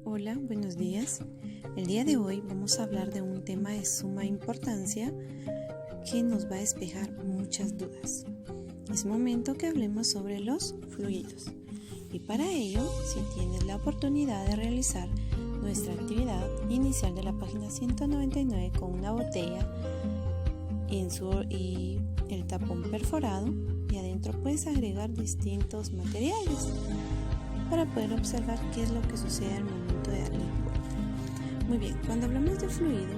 Hola, buenos días. El día de hoy vamos a hablar de un tema de suma importancia que nos va a despejar muchas dudas. Es momento que hablemos sobre los fluidos. Y para ello, si tienes la oportunidad de realizar nuestra actividad inicial de la página 199 con una botella y el tapón perforado, y adentro puedes agregar distintos materiales para poder observar qué es lo que sucede al momento de darle vuelta. Muy bien, cuando hablamos de fluido,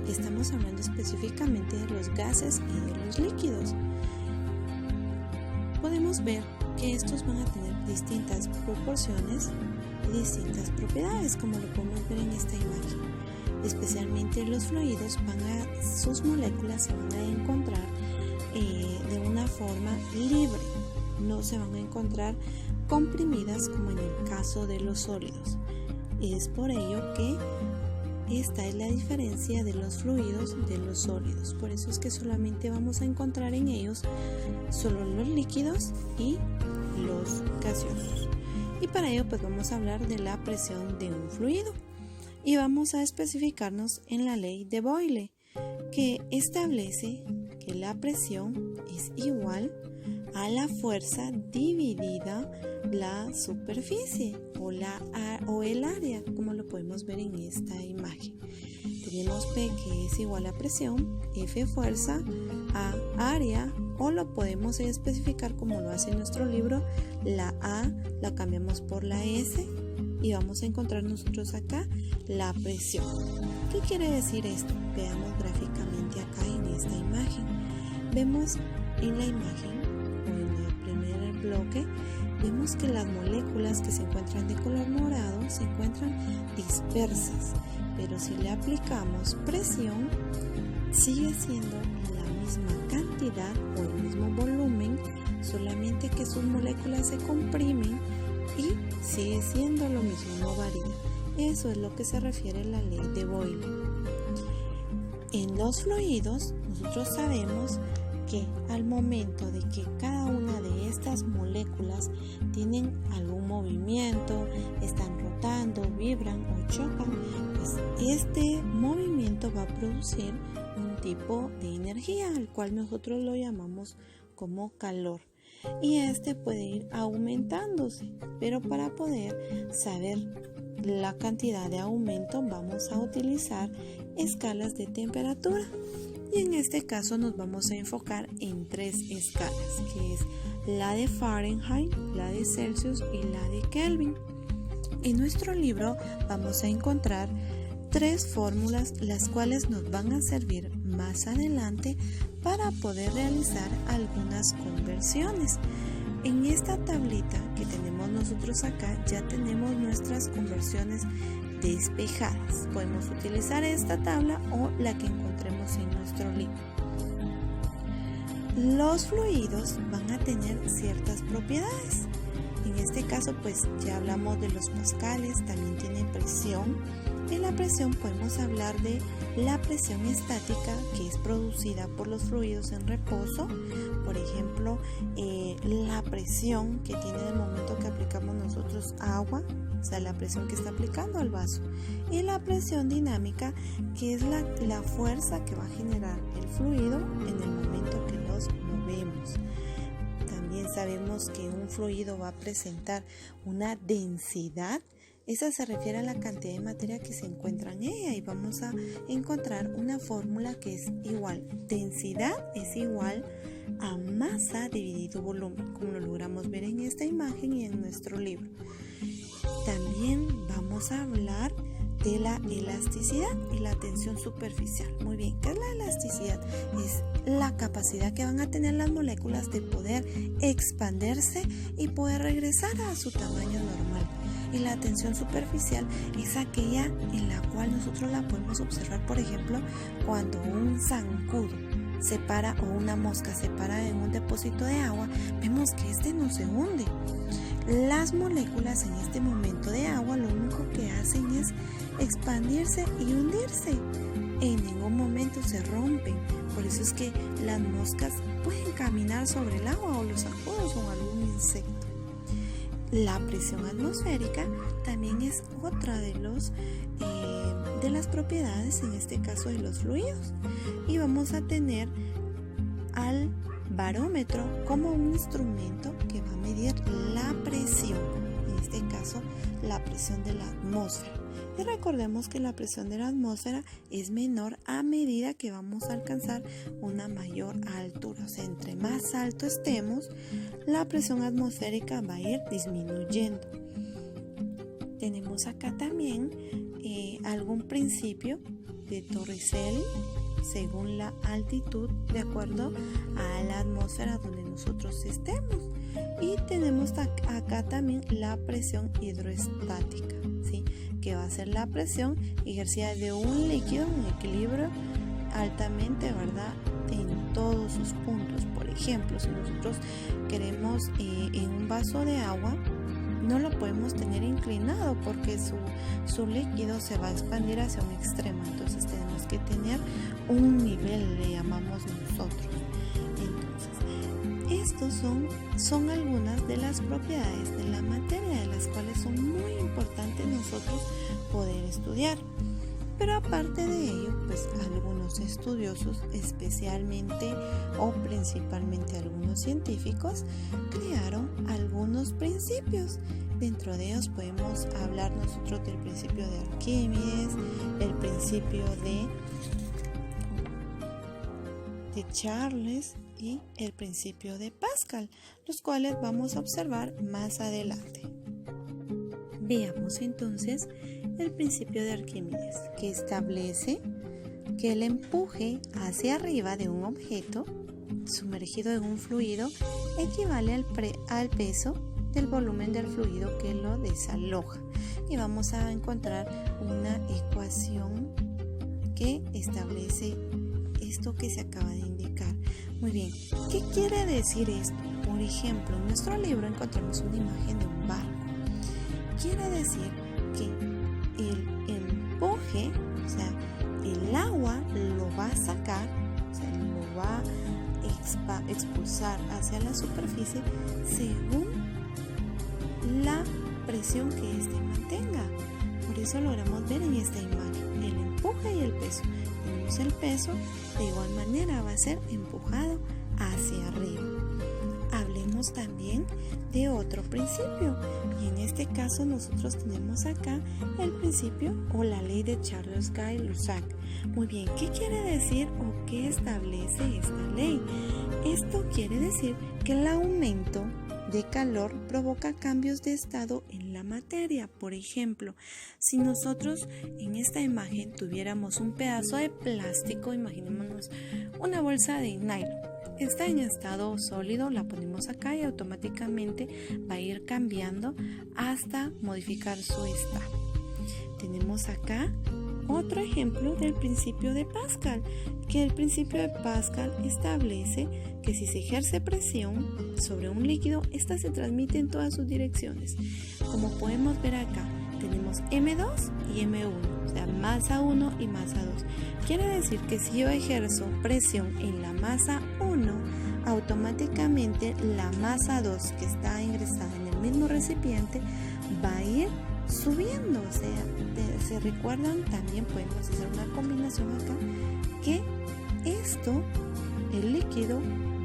estamos hablando específicamente de los gases y de los líquidos. Podemos ver que estos van a tener distintas proporciones y distintas propiedades, como lo podemos ver en esta imagen. Especialmente los fluidos, sus moléculas se van a encontrar de una forma libre, no se van a encontrar comprimidas como en el caso de los sólidos. Es por ello que esta es la diferencia de los fluidos de los sólidos. Por eso es que solamente vamos a encontrar en ellos solo los líquidos y los gaseosos. Y para ello pues vamos a hablar de la presión de un fluido. Y vamos a especificarnos en la ley de Boyle, que establece que la presión es igual a la fuerza dividida la superficie o el área, como lo podemos ver en esta imagen. Tenemos P, que es igual a presión, F fuerza, A área, o lo podemos especificar como lo hace nuestro libro. La A la cambiamos por la S y vamos a encontrar nosotros acá la presión. ¿Qué quiere decir esto? Veamos gráficamente acá en esta imagen. Vemos en la imagen, o en el primer bloque, vemos que las moléculas que se encuentran de color morado se encuentran dispersas, pero si le aplicamos presión, sigue siendo la misma cantidad o el mismo volumen, solamente que sus moléculas se comprimen y sigue siendo lo mismo, no varía. Eso es lo que se refiere a la ley de Boyle. En los fluidos, nosotros sabemos que al momento de que cada una de estas moléculas tienen algún movimiento, están rotando, vibran o chocan, pues este movimiento va a producir un tipo de energía, al cual nosotros lo llamamos como calor. Y este puede ir aumentándose, pero para poder saber la cantidad de aumento vamos a utilizar escalas de temperatura. Y en este caso nos vamos a enfocar en 3 escalas, que es la de Fahrenheit, la de Celsius y la de Kelvin. En nuestro libro vamos a encontrar 3 fórmulas, las cuales nos van a servir más adelante para poder realizar algunas conversiones. En esta tablita que tenemos nosotros acá ya tenemos nuestras conversiones despejadas. Podemos utilizar esta tabla o la que encontremos en nuestro libro. Los fluidos van a tener ciertas propiedades. En este caso pues ya hablamos de los pascales, también tiene presión. En la presión podemos hablar de la presión estática, que es producida por los fluidos en reposo. Por ejemplo, la presión que tiene en el momento que aplicamos nosotros agua, o sea, la presión que está aplicando al vaso. Y la presión dinámica, que es la fuerza que va a generar el fluido en el momento que los movemos. También sabemos que un fluido va a presentar una densidad. Esa se refiere a la cantidad de materia que se encuentra en ella, y vamos a encontrar una fórmula que es igual. Densidad es igual a masa dividido volumen, como lo logramos ver en esta imagen y en nuestro libro. También vamos a hablar de la elasticidad y la tensión superficial. Muy bien, ¿qué es la elasticidad? Es la capacidad que van a tener las moléculas de poder expandirse y poder regresar a su tamaño normal. Y la tensión superficial es aquella en la cual nosotros la podemos observar, por ejemplo, cuando un zancudo se para o una mosca se para en un depósito de agua, vemos que este no se hunde. Las moléculas en este momento de agua lo único que hacen es expandirse y hundirse. En ningún momento se rompen. Por eso es que las moscas pueden caminar sobre el agua, o los zancudos o algún insecto. La presión atmosférica también es otra de las propiedades, en este caso de los fluidos. Y vamos a tener al barómetro como un instrumento que va a medir la presión, en este caso la presión de la atmósfera. Y recordemos que la presión de la atmósfera es menor a medida que vamos a alcanzar una mayor altura. O sea, entre más alto estemos, la presión atmosférica va a ir disminuyendo. Tenemos acá también algún principio de Torricelli según la altitud de acuerdo a la atmósfera donde nosotros estemos. Y tenemos acá también la presión hidroestática, ¿sí? Que va a ser la presión ejercida de un líquido en equilibrio altamente, ¿verdad?, en todos sus puntos. Por ejemplo, si nosotros queremos en un vaso de agua, no lo podemos tener inclinado porque su líquido se va a expandir hacia un extremo. Entonces tenemos que tener un nivel, le llamamos nosotros. Entonces, estos son algunas de las propiedades de la materia, de las cuales son muy importantes nosotros poder estudiar. Pero aparte de ello, pues algunos estudiosos, especialmente o principalmente algunos científicos, crearon algunos principios. Dentro de ellos podemos hablar nosotros del principio de Arquímedes, el principio de Charles y el principio de Pascal, los cuales vamos a observar más adelante. Veamos entonces el principio de Arquímedes, que establece que el empuje hacia arriba de un objeto sumergido en un fluido equivale al peso del volumen del fluido que lo desaloja. Y vamos a encontrar una ecuación que establece esto que se acaba de indicar. Muy bien, ¿qué quiere decir esto? Por ejemplo, en nuestro libro encontramos una imagen de un barco. Quiere decir que el empuje, o sea, el agua lo va a sacar, o sea, lo va a expulsar hacia la superficie según la presión que éste mantenga. Por eso logramos ver en esta imagen el empuje y el peso. Tenemos el peso, de igual manera va a ser empujado hacia arriba. Hablemos también de otro principio, y en este caso nosotros tenemos acá el principio o la ley de Charles Gay-Lussac. Muy bien, ¿qué quiere decir o qué establece esta ley? Esto quiere decir que el aumento de calor provoca cambios de estado en la materia. Por ejemplo, si nosotros en esta imagen tuviéramos un pedazo de plástico, imaginémonos una bolsa de nylon, está en estado sólido, la ponemos acá y automáticamente va a ir cambiando hasta modificar su estado. Tenemos acá otro ejemplo del principio de Pascal, que el principio de Pascal establece que si se ejerce presión sobre un líquido, ésta se transmite en todas sus direcciones. Como podemos ver acá, tenemos M2 y M1, o sea, masa 1 y masa 2. Quiere decir que si yo ejerzo presión en la masa 1, automáticamente la masa 2 que está ingresada en el mismo recipiente va a ir subiendo. O sea, se recuerdan, también podemos hacer una combinación acá, que esto, el líquido,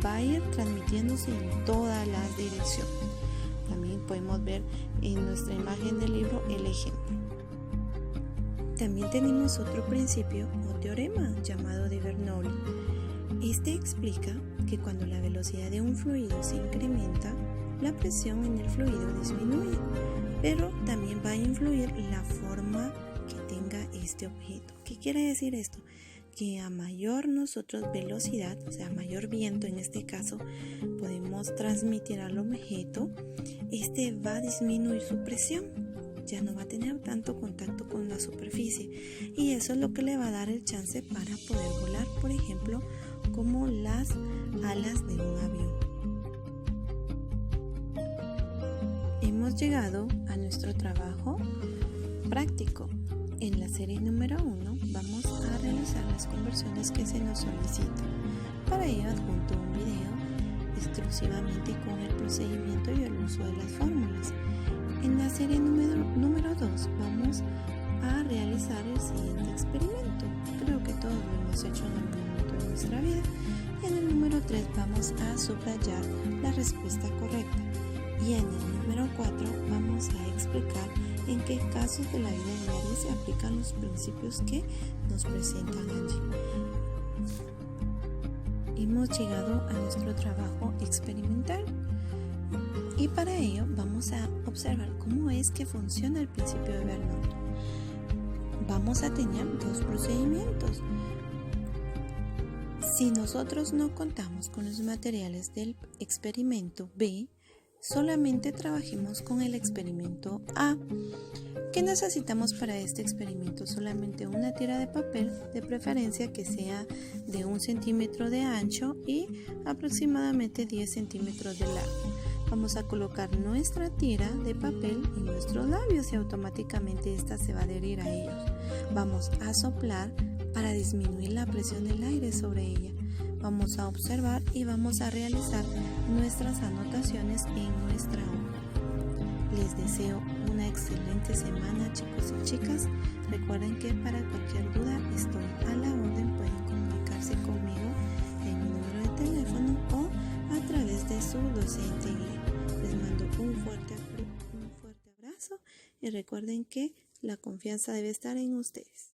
va a ir transmitiéndose en todas las direcciones. También podemos ver en nuestra imagen del libro el ejemplo. También tenemos otro principio o teorema llamado de Bernoulli. Este explica que cuando la velocidad de un fluido se incrementa, la presión en el fluido disminuye, pero también va a influir la forma que tenga este objeto. ¿Qué quiere decir esto? Que a mayor nosotros velocidad, o sea, mayor viento en este caso, podemos transmitir al objeto, este va a disminuir su presión, ya no va a tener tanto contacto con la superficie, y eso es lo que le va a dar el chance para poder volar, por ejemplo, como las alas de un avión. Hemos llegado a nuestro trabajo práctico. En la serie número 1 vamos a realizar las conversiones que se nos solicitan. Para ello adjunto un video exclusivamente con el procedimiento y el uso de las fórmulas. En la serie número 2 vamos a realizar el siguiente experimento. Creo que todos lo hemos hecho en algún momento de nuestra vida. Y en el número 3 vamos a subrayar la respuesta correcta. Y en el número 4 vamos a explicar en qué casos de la vida diaria se aplican los principios que nos presentan allí. Hemos llegado a nuestro trabajo experimental y para ello vamos a observar cómo es que funciona el principio de Vernon. Vamos a tener dos procedimientos. Si nosotros no contamos con los materiales del experimento B, solamente trabajemos con el experimento A. ¿Qué necesitamos para este experimento? Solamente una tira de papel, de preferencia que sea de 1 centímetro de ancho y aproximadamente 10 centímetros de largo. Vamos a colocar nuestra tira de papel en nuestros labios y automáticamente esta se va a adherir a ellos. Vamos a soplar para disminuir la presión del aire sobre ella. Vamos a observar y vamos a realizar nuestras anotaciones en nuestra hoja. Les deseo una excelente semana, chicos y chicas. Recuerden que para cualquier duda estoy a la orden. Pueden comunicarse conmigo en mi número de teléfono o a través de su docente guía. Les mando un fuerte abrazo y recuerden que la confianza debe estar en ustedes.